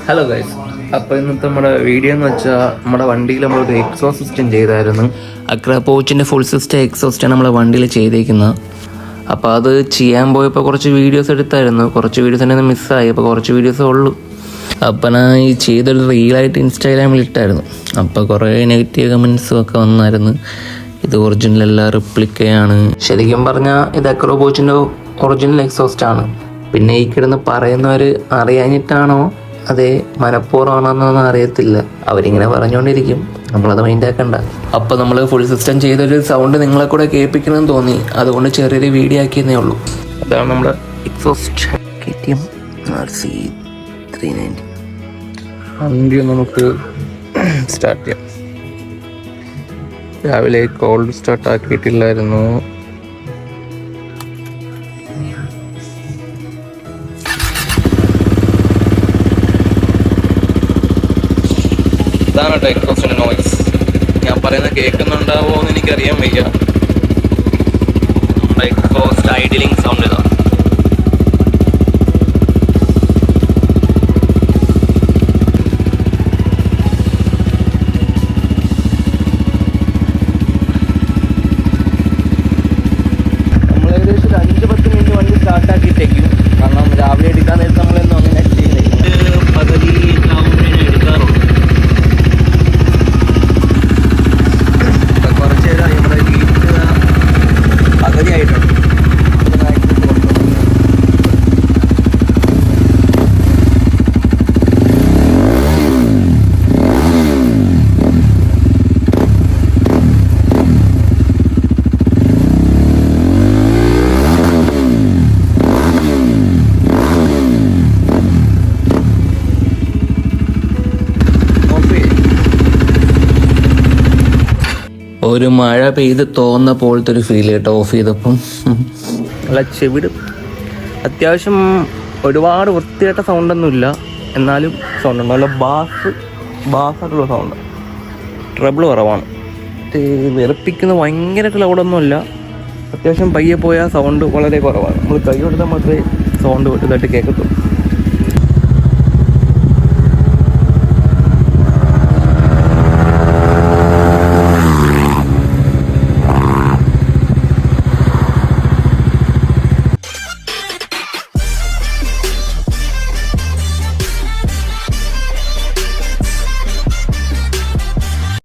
Hello guys, അപ്പോൾ ഇന്നത്തെ നമ്മുടെ വീഡിയോ എന്ന് വെച്ചാൽ നമ്മുടെ വണ്ടിയിൽ നമ്മളൊരു എക്സോസ്റ്റ് സിസ്റ്റം ചെയ്തായിരുന്നു. അക്രാപോച്ചിൻ്റെ ഫുൾ സിസ്റ്റം എക്സോസ്റ്റാണ് നമ്മളെ വണ്ടിയിൽ ചെയ്തേക്കുന്നത്. അപ്പോൾ അത് ചെയ്യാൻ പോയപ്പോൾ കുറച്ച് വീഡിയോസ് എടുത്തായിരുന്നു. കുറച്ച് വീഡിയോസ് തന്നെ മിസ്സായി. അപ്പോൾ കുറച്ച് വീഡിയോസേ ഉള്ളൂ. അപ്പം ഞാൻ ഈ ചെയ്തൊരു റീലായിട്ട് ഇൻസ്റ്റാഗ്രാമിൽ ഇട്ടായിരുന്നു. അപ്പോൾ കുറേ നെഗറ്റീവ് കമൻസും ഒക്കെ വന്നായിരുന്നു. ഇത് ഒറിജിനലല്ല, റിപ്ലിക്കയാണ്. ശരിക്കും പറഞ്ഞാൽ ഇത് അക്രാപോച്ചിൻ്റെ ഒറിജിനൽ എക്സോസ്റ്റാണ്. പിന്നെ ഈ കിടന്ന് പറയുന്നവർ അറിയാഞ്ഞിട്ടാണോ അതെ മനഃപൂർവ്വമാണെന്നൊന്നും അറിയത്തില്ല. അവരിങ്ങനെ പറഞ്ഞുകൊണ്ടിരിക്കും, നമ്മളത് മൈൻഡാക്കണ്ട. അപ്പോൾ നമ്മൾ ഫുൾ സിസ്റ്റം ചെയ്തൊരു സൗണ്ട് നിങ്ങളെ കൂടെ കേൾപ്പിക്കണമെന്ന് തോന്നി, അതുകൊണ്ട് ചെറിയൊരു വീഡിയോ ആക്കിയെന്നേ ഉള്ളൂ. അതാണ് നമ്മുടെ എക്സോസ്റ്റ് KTM RC390. വണ്ടി നമുക്ക് സ്റ്റാർട്ട് ചെയ്യാം. രാവിലെ കോൾഡ് സ്റ്റാർട്ട് ആക്കിയിട്ടില്ലായിരുന്നു. ഇതാണ് കേട്ടോ എക്സോസ്റ്റിൻ്റെ നോയ്സ്. ഞാൻ പറയുന്നത് കേൾക്കുന്നുണ്ടാവോ എന്ന് എനിക്കറിയാൻ വയ്യ. നമ്മുടെ എക്സോസ്റ്റ് ഐഡിലിംഗ് സൗണ്ട് ഇതാണ്. നമ്മൾ ഏകദേശം ഒരു 5-10 മിനിറ്റ് വണ്ടി സ്റ്റാർട്ടാക്കിയിട്ടേക്കും. കാരണം രാവിലെ എടുക്കാൻ നേരത്തെ നമ്മളൊന്നും അങ്ങനെ ചെയ്യുന്നത് പകുതി ആവുമ്പോഴേ എടുക്കാറുള്ളൂ. ഒരു മഴ പെയ്ത് തോന്നുന്ന പോലത്തെ ഒരു ഫീൽ കേട്ടോ ഓഫ് ചെയ്തപ്പം. നല്ല ചെവിട്. അത്യാവശ്യം ഒരുപാട് വൃത്തിയായിട്ട സൗണ്ടൊന്നുമില്ല, എന്നാലും സൗണ്ട് ഉണ്ട്. നല്ല ബാസായിട്ടുള്ള സൗണ്ട്. ട്രബിൾ കുറവാണ്. വിറപ്പിക്കുന്ന ഭയങ്കര ക്ലൗഡൊന്നുമില്ല. അത്യാവശ്യം പയ്യെ പോയാൽ സൗണ്ട് വളരെ കുറവാണ്. നമ്മൾ കൈ കൊടുത്താൽ മാത്രമേ സൗണ്ട് വലുതായിട്ട് കേൾക്കത്തുള്ളൂ.